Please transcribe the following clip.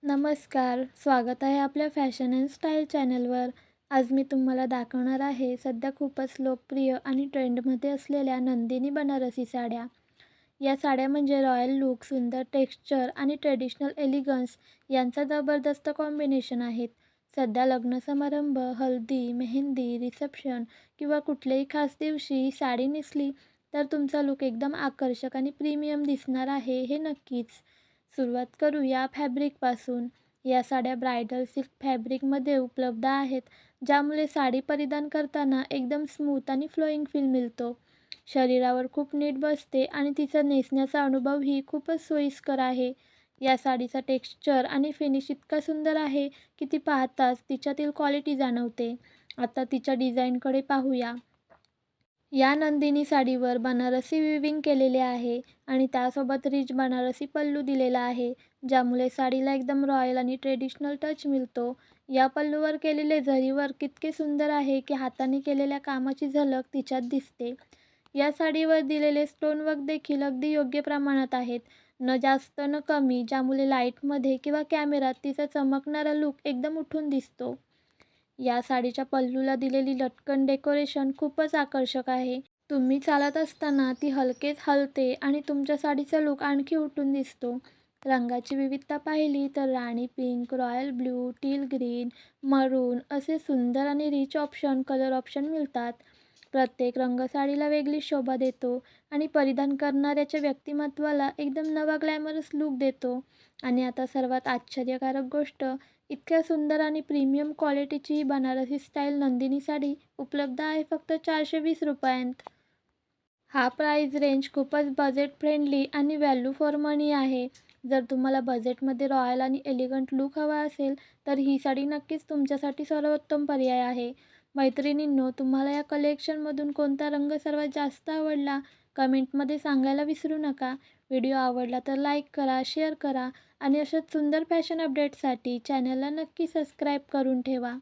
नमस्कार, स्वागत आहे आपल्या फॅशन अँड स्टाईल चॅनलवर. आज मी तुम्हाला दाखवणार आहे सध्या खूपच लोकप्रिय आणि ट्रेंडमध्ये असलेल्या नंदिनी बनारसी साड्या. या साड्या म्हणजे रॉयल लूक, सुंदर टेक्स्चर आणि ट्रेडिशनल एलिगन्स यांचा जबरदस्त कॉम्बिनेशन आहेत. सध्या लग्न समारंभ, हल्दी, मेहंदी, रिसेप्शन किंवा कुठल्याही खास दिवशी ही साडी नेसली तर तुमचा लूक एकदम आकर्षक आणि प्रीमियम दिसणार आहे, हे नक्कीच. सुरुवात करू या फॅब्रिकपासून. या साड्या ब्रायडल सिल्क फॅब्रिकमध्ये उपलब्ध आहेत, ज्यामुळे साडी परिधान करताना एकदम स्मूथ आणि फ्लोईंग फील मिळतो. शरीरावर खूप नीट बसते आणि तिचा नेसण्याचा अनुभवही खूपच सोयीस्कर आहे. या साडीचा टेक्स्चर आणि फिनिश इतका सुंदर आहे की ती पाहताच तिच्यातील क्वालिटी जाणवते. आता तिच्या डिझाईनकडे पाहूया. या नंदिनी साडीवर बनारसी विविंग केलेले आहे आणि त्यासोबत रिच बनारसी पल्लू दिलेला आहे, ज्यामुळे साडीला एकदम रॉयल आणि ट्रेडिशनल टच मिळतो. या पल्लूवर केलेले जरी वर्क इतके सुंदर आहे की हाताने केलेल्या कामाची झलक तिच्यात दिसते. या साडीवर दिलेले स्टोन वर्क देखील अगदी योग्य प्रमाणात आहेत, न जास्त न कमी, ज्यामुळे लाईटमध्ये किंवा कॅमेऱ्यात तिचा चमकणारा लूक एकदम उठून दिसतो. या साडीच्या पल्लूला दिलेली लटकन डेकोरेशन खूपच आकर्षक आहे. तुम्ही चालत असताना ती हलकेच हलते आणि तुमच्या साडीचा लूक आणखी उठून दिसतो. रंगाची विविधता पाहिली तर rani pink, royal blue, teal green, maroon असे सुंदर आणि रिच कलर ऑप्शन मिळतात. प्रत्येक रंग साडीला वेगळी शोभा देतो आणि परिधान करणाऱ्याच्या व्यक्तिमत्त्वाला एकदम नवा ग्लॅमरस लूक देतो. आणि आता सर्वात आश्चर्यकारक गोष्ट, इतक्या सुंदर आणि प्रीमियम क्वालिटीची ही बनारसी स्टाईल नंदिनी साडी उपलब्ध आहे फक्त 420 रुपयांत. हा प्राइस रेंज खूपच बजेट फ्रेंडली आणि व्हॅल्यू फॉर मनी आहे. जर तुम्हाला बजेटमध्ये रॉयल आणि एलिगंट लूक हवा असेल तर ही साडी नक्कीच तुमच्यासाठी सर्वोत्तम पर्याय आहे. मैत्रिणींनो, तुम्हाला या कलेक्शनमधून कोणता रंग सर्वात जास्त आवडला कमेंटमध्ये सांगायला विसरू नका. व्हिडिओ आवडला तर लाईक करा, शेअर करा आणि अशाच सुंदर फॅशन अपडेट्ससाठी चॅनलला नक्की सबस्क्राईब करून ठेवा.